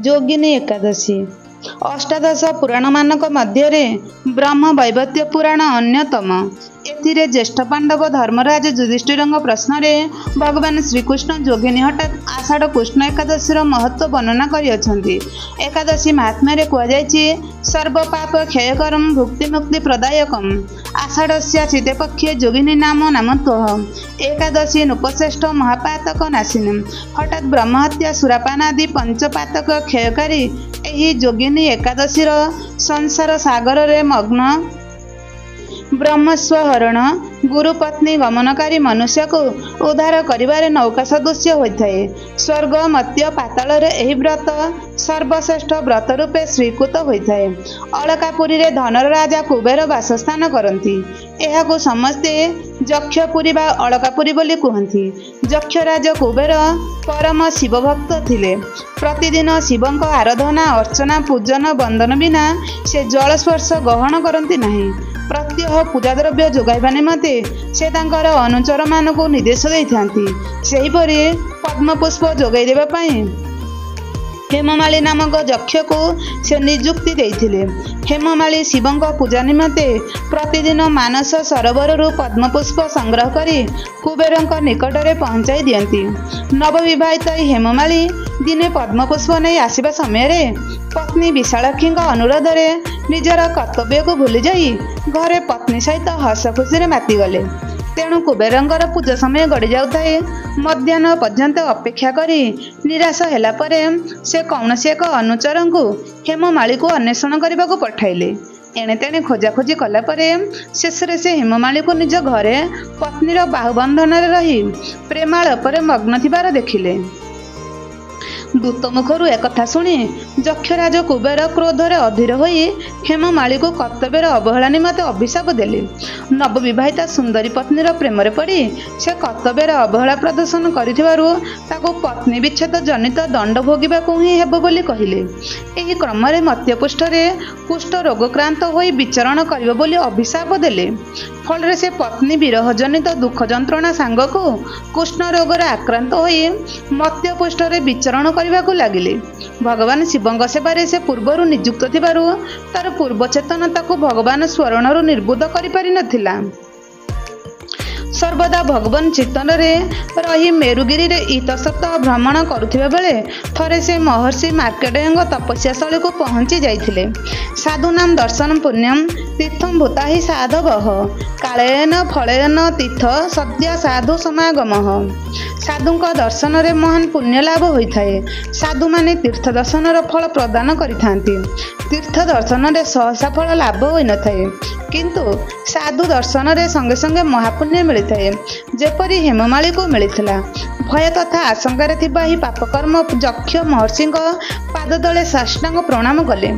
ଯୋଗିନୀ ଏକାଦଶୀ ଅଷ୍ଟାଦଶ ପୁରାଣମାନଙ୍କ ମଧ୍ୟରେ ବ୍ରହ୍ମ ବୈବର୍ତ୍ୟ ପୁରାଣ ଅନ୍ୟତମ। ଏଥିରେ ଜ୍ୟେଷ୍ଠ ପାଣ୍ଡବ ଧର୍ମରାଜ ଯୁଧିଷ୍ଠିରଙ୍କ ପ୍ରଶ୍ନରେ ଭଗବାନ ଶ୍ରୀକୃଷ୍ଣ ଯୋଗିନୀ ହଠାତ୍ ଆଷାଢ଼ କୃଷ୍ଣ ଏକାଦଶୀର ମହତ୍ତ୍ୱ ବର୍ଣ୍ଣନା କରିଅଛନ୍ତି। ଏକାଦଶୀ ମାହାତ୍ମ୍ୟରେ କୁହାଯାଇଛି ସର୍ବପାପ କ୍ଷୟକରଂ ଭୁକ୍ତିମୁକ୍ତି ପ୍ରଦାୟକଂ ଆଷାଢ଼ସ୍ୟା ଶୀତପକ୍ଷେ ଯୋଗିନୀ ନାମ ନାମତ୍ୱଃ ଏକାଦଶୀ ନୃପଶ୍ରେଷ୍ଠ ମହାପାତକ ନାଶିନୀ। ହଠାତ୍ ବ୍ରହ୍ମହତ୍ୟା ସୁରାପାନ ଆଦି ପଞ୍ଚପାତକ କ୍ଷୟକାରୀ ଏହି ଯୋଗିନୀ ଏକାଦଶୀର ସଂସାର ସାଗରରେ ମଗ୍ନ ବ୍ରହ୍ମସ୍ୱହରଣ ଗୁରୁପତ୍ନୀ ଗମନକାରୀ ମନୁଷ୍ୟକୁ ଉଦ୍ଧାର କରିବାରେ ନୌକା ସଦୃଶ୍ୟ ହୋଇଥାଏ। ସ୍ୱର୍ଗ ମର୍ତ୍ତ୍ୟ ପାତାଳରେ ଏହି ବ୍ରତ ସର୍ବଶ୍ରେଷ୍ଠ ବ୍ରତ ରୂପେ ସ୍ୱୀକୃତ ହୋଇଥାଏ। ଅଳକାପୁରୀରେ ଧନର ରାଜା କୁବେର ବାସସ୍ଥାନ କରନ୍ତି। ଏହାକୁ ସମସ୍ତେ ଯକ୍ଷପୁରୀ ବା ଅଳକାପୁରୀ ବୋଲି କୁହନ୍ତି। ଯକ୍ଷରାଜ କୁବେର ପରମ ଶିବଭକ୍ତ ଥିଲେ। ପ୍ରତିଦିନ ଶିବଙ୍କ ଆରାଧନା ଅର୍ଚ୍ଚନା ପୂଜନ ବନ୍ଦନ ବିନା ସେ ଜଳସ୍ପର୍ଶ ଗ୍ରହଣ କରନ୍ତି ନାହିଁ। ପ୍ରତ୍ୟହ ପୂଜାଦ୍ରବ୍ୟ ଯୋଗାଇବା ନିମନ୍ତେ ସେ ତାଙ୍କର ଅନୁଚରମାନଙ୍କୁ ନିର୍ଦ୍ଦେଶ ଦେଇଥାନ୍ତି। ସେହିପରି ପଦ୍ମପୁଷ୍ପ ଯୋଗାଇ ଦେବା ପାଇଁ ହେମମାଳୀ ନାମକ ଯକ୍ଷକୁ ସେ ନିଯୁକ୍ତି ଦେଇଥିଲେ। ହେମମାଳୀ ଶିବଙ୍କ ପୂଜା ନିମନ୍ତେ ପ୍ରତିଦିନ ମାନସ ସରୋବରରୁ ପଦ୍ମପୁଷ୍ପ ସଂଗ୍ରହ କରି କୁବେରଙ୍କ ନିକଟରେ ପହଞ୍ଚାଇ ଦିଅନ୍ତି। ନବବିବାହିତ ହେମମାଳୀ ଦିନେ ପଦ୍ମପୁଷ୍ପ ନେଇ ଆସିବା ସମୟରେ ପତ୍ନୀ ବିଶାଳାକ୍ଷୀଙ୍କ ଅନୁରୋଧରେ ନିଜର କର୍ତ୍ତବ୍ୟକୁ ଭୁଲିଯାଇ ଘରେ ପତ୍ନୀ ସହିତ ହସ ଖୁସିରେ ମାତିଗଲେ। ତେଣୁ କୁବେରଙ୍କର ପୂଜା ସମୟ ଗଡ଼ି ଯାଉଥାଏ। ମଧ୍ୟାହ୍ନ ପର୍ଯ୍ୟନ୍ତ ଅପେକ୍ଷା କରି ନିରାଶ ହେଲା ପରେ ସେ କୌଣସି ଏକ ଅନୁଚରଙ୍କୁ ହେମମାଳୀକୁ ଅନ୍ୱେଷଣ କରିବାକୁ ପଠାଇଲେ। ଏଣେତେଣେ ଖୋଜାଖୋଜି କଲା ପରେ ଶେଷରେ ସେ ହେମମାଳୀକୁ ନିଜ ଘରେ ପତ୍ନୀର ବାହୁବନ୍ଧନରେ ରହି ପ୍ରେମାଳାପରେ ମଗ୍ନ ଥିବାର ଦେଖିଲେ। ଦୂତ ମୁଖରୁ ଏକଥା ଶୁଣି ଯକ୍ଷରାଜ କୁବେର କ୍ରୋଧରେ ଅଧୀର ହୋଇ ହେମମାଳୀକୁ କର୍ତ୍ତବ୍ୟର ଅବହେଳା ନିମନ୍ତେ ଅଭିଶାପ ଦେଲେ। ନବବିବାହିତା ସୁନ୍ଦରୀ ପତ୍ନୀର ପ୍ରେମରେ ପଡ଼ି ସେ କର୍ତ୍ତବ୍ୟର ଅବହେଳା ପ୍ରଦର୍ଶନ କରିଥିବାରୁ ତାକୁ ପତ୍ନୀ ବିଚ୍ଛେଦ ଜନିତ ଦଣ୍ଡ ଭୋଗିବାକୁ ହିଁ ହେବ ବୋଲି କହିଲେ। ଏହି କ୍ରମରେ ମର୍ତ୍ତ୍ୟପୃଷ୍ଠରେ କୁଷ୍ଠ ରୋଗକ୍ରାନ୍ତ ହୋଇ ବିଚରଣ କରିବ ବୋଲି ଅଭିଶାପ ଦେଲେ। ଫଳରେ ସେ ପତ୍ନୀ ବିରହ ଜନିତ ଦୁଃଖ ଯନ୍ତ୍ରଣା ସାଙ୍ଗକୁ କୃଷ୍ଣ ରୋଗରେ ଆକ୍ରାନ୍ତ ହୋଇ ମର୍ତ୍ତ୍ୟପୃଷ୍ଠରେ ବିଚରଣ କରିବାକୁ ଲାଗିଲେ। ଭଗବାନ ଶିବଙ୍କ ସେବାରେ ସେ ପୂର୍ବରୁ ନିଯୁକ୍ତ ଥିବାରୁ ତାର ପୂର୍ବ ଚେତନା ତାକୁ ଭଗବାନ ସ୍ମରଣରୁ ନିର୍ବୁଦ୍ଧ କରିପାରିନଥିଲା। ସର୍ବଦା ଭଗବାନ ଚିତ୍ତନରେ ରହି ମେରୁଗିରିରେ ଇତଃସତ୍ତ୍ୱ ଭ୍ରମଣ କରୁଥିବା ବେଳେ ଥରେ ସେ ମହର୍ଷି ମାର୍କଣ୍ଡେୟଙ୍କ ତପସ୍ୟା ସ୍ଥଳୀକୁ ପହଞ୍ଚି ଯାଇଥିଲେ। ସାଧୁନାମ ଦର୍ଶନ ପୁଣ୍ୟମ୍ ତୀର୍ଥଂ ଭୂତା ହି ସାଧବଃ କାଳେନ ଫଳେନ ତୀର୍ଥ ସଦ୍ୟ ସାଧୁ ସମାଗମଃ। ସାଧୁଙ୍କ ଦର୍ଶନରେ ମହାନ ପୁଣ୍ୟ ଲାଭ ହୋଇଥାଏ। ସାଧୁମାନେ ତୀର୍ଥ ଦର୍ଶନର ଫଳ ପ୍ରଦାନ କରିଥାନ୍ତି। ତୀର୍ଥ ଦର୍ଶନରେ ସହସା ଫଳ ଲାଭ ହୋଇନଥାଏ, କିନ୍ତୁ ସାଧୁ ଦର୍ଶନରେ ସଙ୍ଗେ ସଙ୍ଗେ ମହାପୁଣ୍ୟ ମିଳିଥାଏ, ଯେପରି ହେମମାଳୀକୁ ମିଳିଥିଲା। ଭୟ ତଥା ଆଶଙ୍କାରେ ଥିବା ଏହି ପାପକର୍ମ ଯକ୍ଷ ମହର୍ଷିଙ୍କ ପାଦତଳେ ସାଷ୍ଟାଙ୍ଗ ପ୍ରଣାମ କଲେ।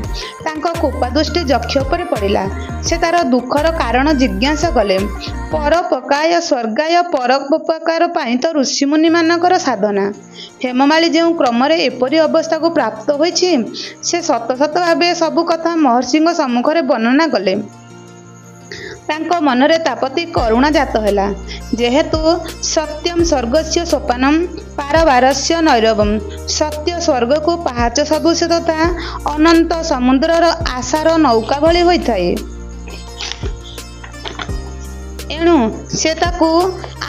ତାଙ୍କ କୃପାଦୃଷ୍ଟି ଯକ୍ଷ ଉପରେ ପଡ଼ିଲା। ସେ ତାର ଦୁଃଖର କାରଣ ଜିଜ୍ଞାସା କଲେ। ପରୋପକାୟ ସ୍ୱର୍ଗାୟ ପରୋପକାର ପାଇଁ ତ ଋଷିମୁନିମାନଙ୍କର ସାଧନା। ହେମମାଳୀ ଯେଉଁ କ୍ରମରେ ଏପରି ଅବସ୍ଥାକୁ ପ୍ରାପ୍ତ ହୋଇଛି ସେ ସତ ସତ ଭାବେ ସବୁ କଥା ମହର୍ଷିଙ୍କ ସମ୍ମୁଖରେ ବର୍ଣ୍ଣନା କଲେ। ତାଙ୍କ ମନରେ ତାପତି କରୁଣା ଜାତ ହେଲା। ଯେହେତୁ ସତ୍ୟମ୍ ସ୍ୱର୍ଗସ୍ୟ ସୋପାନମ୍ ପାରବାରସ୍ୟ ନୈରବମ୍ ସତ୍ୟ ସ୍ୱର୍ଗକୁ ପାହାଚ ସଦୃଶ ତଥା ଅନନ୍ତ ସମୁଦ୍ରର ଆଶାର ନୌକା ଭଳି ହୋଇଥାଏ। ଏଣୁ ସେ ତାକୁ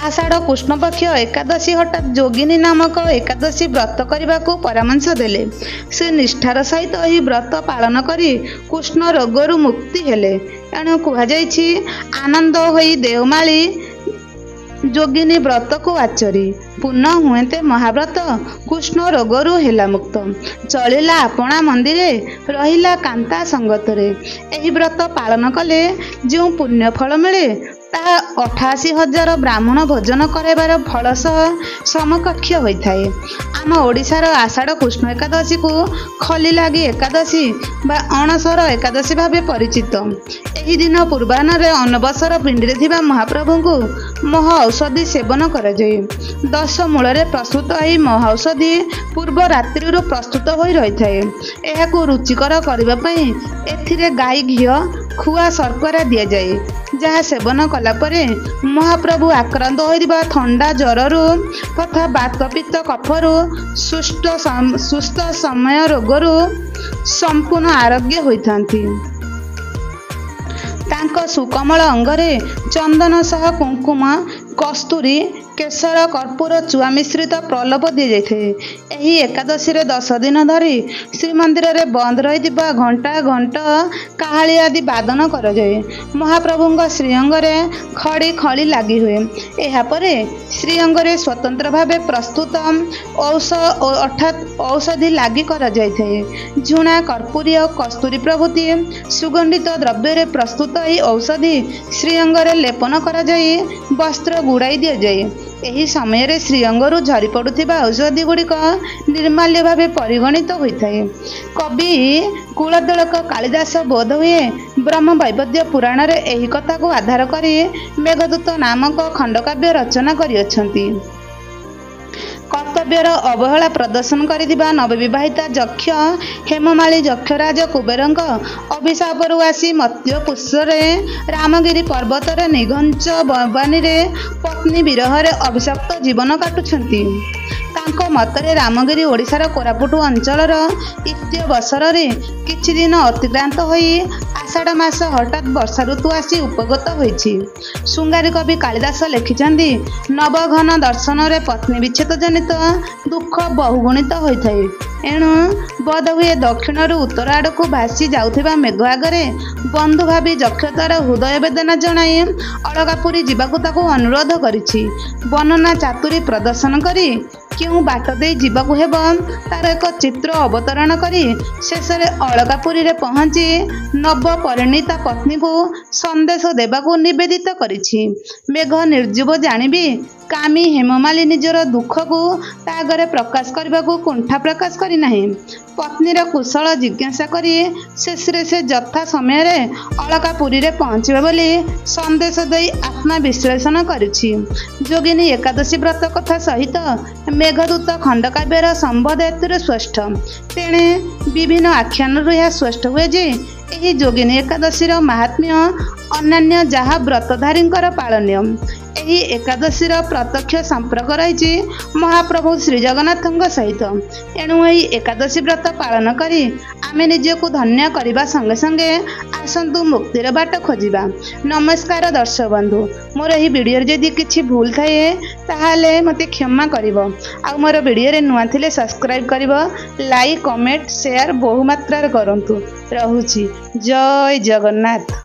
ଆଷାଢ଼ କୃଷ୍ଣପକ୍ଷ ଏକାଦଶୀ ହଠାତ୍ ଯୋଗିନୀ ନାମକ ଏକାଦଶୀ ବ୍ରତ କରିବାକୁ ପରାମର୍ଶ ଦେଲେ। ସେ ନିଷ୍ଠାର ସହିତ ଏହି ବ୍ରତ ପାଳନ କରି କୃଷ୍ଣ ରୋଗରୁ ମୁକ୍ତି ହେଲେ। ଏଣୁ କୁହାଯାଇଛି ଆନନ୍ଦ ହୋଇ ଦେଓମାଳୀ ଯୋଗିନୀ ବ୍ରତକୁ ଆଚରି ପୂର୍ଣ୍ଣ ହୁଏତେ ମହାବ୍ରତ କୃଷ୍ଣ ରୋଗରୁ ହେଲା ମୁକ୍ତ ଚଳିଲା ଆପଣା ମନ୍ଦିରେ ରହିଲା କାନ୍ତା ସଙ୍ଗତରେ। ଏହି ବ୍ରତ ପାଳନ କଲେ ଯେଉଁ ପୁଣ୍ୟ ଫଳ ମିଳେ ତାହା 88,000 ବ୍ରାହ୍ମଣ ଭୋଜନ କରାଇବାର ଫଳ ସହ ସମକକ୍ଷ ହୋଇଥାଏ। ଆମ ଓଡ଼ିଶାର ଆଷାଢ଼ କୃଷ୍ଣ ଏକାଦଶୀକୁ ଖଲିଲାଗି ଏକାଦଶୀ ବା ଅଣସର ଏକାଦଶୀ ଭାବେ ପରିଚିତ। ଏହି ଦିନ ପୂର୍ବାହ୍ନରେ ଅନବସର ପିଣ୍ଡିରେ ଥିବା ମହାପ୍ରଭୁଙ୍କୁ ମହା ଔଷଧି ସେବନ କରାଯାଏ। 10 ମୂଳରେ ପ୍ରସ୍ତୁତ ଏହି ମହା ଔଷଧି ପୂର୍ବ ରାତ୍ରିରୁ ପ୍ରସ୍ତୁତ ହୋଇ ରହିଥାଏ। ଏହାକୁ ରୁଚିକର କରିବା ପାଇଁ ଏଥିରେ ଗାଈ ଘିଅ ଖୁଆ ଶର୍କରା ଦିଆଯାଏ। ଯାହା ସେବନ କଲା ପରେ ମହାପ୍ରଭୁ ଆକ୍ରାନ୍ତ ହୋଇଥିବା ଥଣ୍ଡା ଜ୍ୱରରୁ ତଥା ବାତ ପିତ୍ତ କଫରୁ ସୁସ୍ଥ ସମୟ ରୋଗରୁ ସମ୍ପୂର୍ଣ୍ଣ ଆରୋଗ୍ୟ ହୋଇଥାନ୍ତି। ତାଙ୍କ ସୁକୋମଳ ଅଙ୍ଗରେ ଚନ୍ଦନ ସହ କୁଙ୍କୁମ, କସ୍ତୁରୀ, କେଶର, କର୍ପୂର, ଚୁଆ ମିଶ୍ରିତ ପ୍ରଲେପ ଦିଆଯାଇଥାଏ। ଏହି ଏକାଦଶୀରେ 10 ଦିନ ଧରି ଶ୍ରୀମନ୍ଦିରରେ ବନ୍ଦ ରହିଥିବା ଘଣ୍ଟା, ଘଣ୍ଟ, କାହାଳି ଆଦି ବାଦନ କରାଯାଏ। ମହାପ୍ରଭୁଙ୍କ ଶ୍ରୀଅଙ୍ଗରେ ଖଳି ଲାଗି ହୁଏ। ଏହାପରେ ଶ୍ରୀଅଙ୍ଗରେ ସ୍ୱତନ୍ତ୍ର ଭାବେ ପ୍ରସ୍ତୁତ ଅର୍ଥାତ୍ ଔଷଧି ଲାଗି କରାଯାଇଥାଏ। ଝୁଣା, କର୍ପୂରୀ ଓ କସ୍ତୁରୀ ପ୍ରଭୃତି ସୁଗନ୍ଧିତ ଦ୍ରବ୍ୟରେ ପ୍ରସ୍ତୁତ ଏହି ଔଷଧି ଶ୍ରୀଅଙ୍ଗରେ ଲେପନ କରାଯାଇ ବସ୍ତ୍ର ଗୁଡ଼ାଇ ଦିଆଯାଏ। ଏହି ସମୟରେ ଶ୍ରୀଅଙ୍ଗରୁ ଝରି ପଡ଼ୁଥିବା ଔଷଧି ଗୁଡ଼ିକ ନିର୍ମାଲ୍ୟ ଭାବେ ପରିଗଣିତ ହୋଇଥାଏ। କବି କୁଳତିଳକ କାଳିଦାସ ବୋଧହୁଏ ବ୍ରହ୍ମବୈବର୍ତ୍ୟ ପୁରାଣରେ ଏହି କଥାକୁ ଆଧାର କରି ମେଘଦୂତ ନାମକ ଖଣ୍ଡକାବ୍ୟ ରଚନା କରିଅଛନ୍ତି। କର୍ତ୍ତବ୍ୟର ଅବହେଳା ପ୍ରଦର୍ଶନ କରିଥିବା ନବବିବାହିତା ଯକ୍ଷ ହେମମାଳୀ ଯକ୍ଷରାଜ କୁବେରଙ୍କ ଅଭିଶାପରୁ ଆସି ମର୍ତ୍ତ୍ୟ ପୁଷ୍ୟରେ ରାମଗିରି ପର୍ବତରେ ନିଘଞ୍ଚ ବନାନୀରେ ପତ୍ନୀ ବିରହରେ ଅଭିଶପ୍ତ ଜୀବନ କାଟୁଛନ୍ତି। ତାଙ୍କ ମତରେ ରାମଗିରି ଓଡ଼ିଶାର କୋରାପୁଟ ଅଞ୍ଚଳର ଇତ୍ୟବସରରେ କିଛି ଦିନ ଅତିକ୍ରାନ୍ତ ହୋଇ ଆଷାଢ଼ ମାସ ହଠାତ୍ ବର୍ଷା ଋତୁ ଆସି ଉପଗତ ହୋଇଛି। ଶୃଙ୍ଗାରୀ କବି କାଳିଦାସ ଲେଖିଛନ୍ତି, ନବଘନ ଦର୍ଶନରେ ପତ୍ନୀ ବିଚ୍ଛେଦ ଜନିତ ଦୁଃଖ ବହୁଗୁଣିତ ହୋଇଥାଏ। ଏଣୁ ବୋଧହୁଏ ଦକ୍ଷିଣରୁ ଉତ୍ତର ଆଡ଼କୁ ଭାସି ଯାଉଥିବା ମେଘ ଆଗରେ ବନ୍ଧୁ ଭାବି ଯକ୍ଷ ତାର ହୃଦୟ ବେଦନା ଜଣାଇ ଅଳକାପୁରୀ ଯିବାକୁ ତାକୁ ଅନୁରୋଧ କରିଛି। ବର୍ଣ୍ଣନା ଚାତୁରୀ ପ୍ରଦର୍ଶନ କରି କେଉଁ ବାଟ ଦେଇ ଯିବାକୁ ହେବ ତାର ଏକ ଚିତ୍ର ଅବତରଣ କରି ଶେଷରେ ଅଳକାପୁରୀରେ ପହଞ୍ଚି ନବ ପରିଣୀତା ପତ୍ନୀକୁ ସନ୍ଦେଶ ଦେବାକୁ ନିବେଦିତ କରିଛି। ମେଘ ନିର୍ଜୀବ ଜାଣିବି କାମୀ ହେମମାଳୀ ନିଜର ଦୁଃଖକୁ ତା ଆଗରେ ପ୍ରକାଶ କରିବାକୁ କୁଣ୍ଠା ପ୍ରକାଶ କରିନାହିଁ। ପତ୍ନୀର କୁଶଳ ଜିଜ୍ଞାସା କରି ଶେଷରେ ସେ ଯଥା ସମୟରେ ଅଳକାପୁରୀରେ ପହଞ୍ଚିବେ ବୋଲି ସନ୍ଦେଶ ଦେଇ ଆତ୍ମା ବିଶ୍ଳେଷଣ କରିଛି। ଯୋଗିନୀ ଏକାଦଶୀ ବ୍ରତ କଥା ସହିତ ମେଘଦୂତ ଖଣ୍ଡକାବ୍ୟର ସମ୍ବନ୍ଧ ଏଥିରେ ସ୍ପଷ୍ଟ। ତେଣେ ବିଭିନ୍ନ ଆଖ୍ୟାନରୁ ଏହା ସ୍ପଷ୍ଟ ହୁଏ ଯେ ଏହି ଯୋଗିନୀ ଏକାଦଶୀର ମାହାତ୍ମ୍ୟ ଅନ୍ୟାନ୍ୟ ଯାହା ବ୍ରତଧାରୀଙ୍କର ପାଳନୀୟ। ଏହି ଏକାଦଶୀର ପ୍ରତ୍ୟକ୍ଷ ସମ୍ପର୍କ ରହିଛି ମହାପ୍ରଭୁ ଶ୍ରୀଜଗନ୍ନାଥଙ୍କ ସହିତ। ଏଣୁ ଏହି ଏକାଦଶୀ ବ୍ରତ ପାଳନ କରି ଆମେ ନିଜକୁ ଧନ୍ୟ କରିବା ସଙ୍ଗେ ସଙ୍ଗେ ଆସନ୍ତୁ ମୁକ୍ତିର ବାଟ ଖୋଜିବା। ନମସ୍କାର ଦର୍ଶକ ବନ୍ଧୁ, ମୋର ଏହି ଭିଡ଼ିଓରେ ଯଦି କିଛି ଭୁଲ ଥାଏ ତାହେଲେ ମୋତେ କ୍ଷମା କରିବ। ଆଉ ମୋର ଭିଡ଼ିଓରେ ନୂଆ ଥିଲେ ସବସ୍କ୍ରାଇବ୍ କରିବ, ଲାଇକ୍, କମେଣ୍ଟ, ସେୟାର ବହୁ ମାତ୍ରାରେ କରନ୍ତୁ। ରହୁଛି। ଜୟ ଜଗନ୍ନାଥ।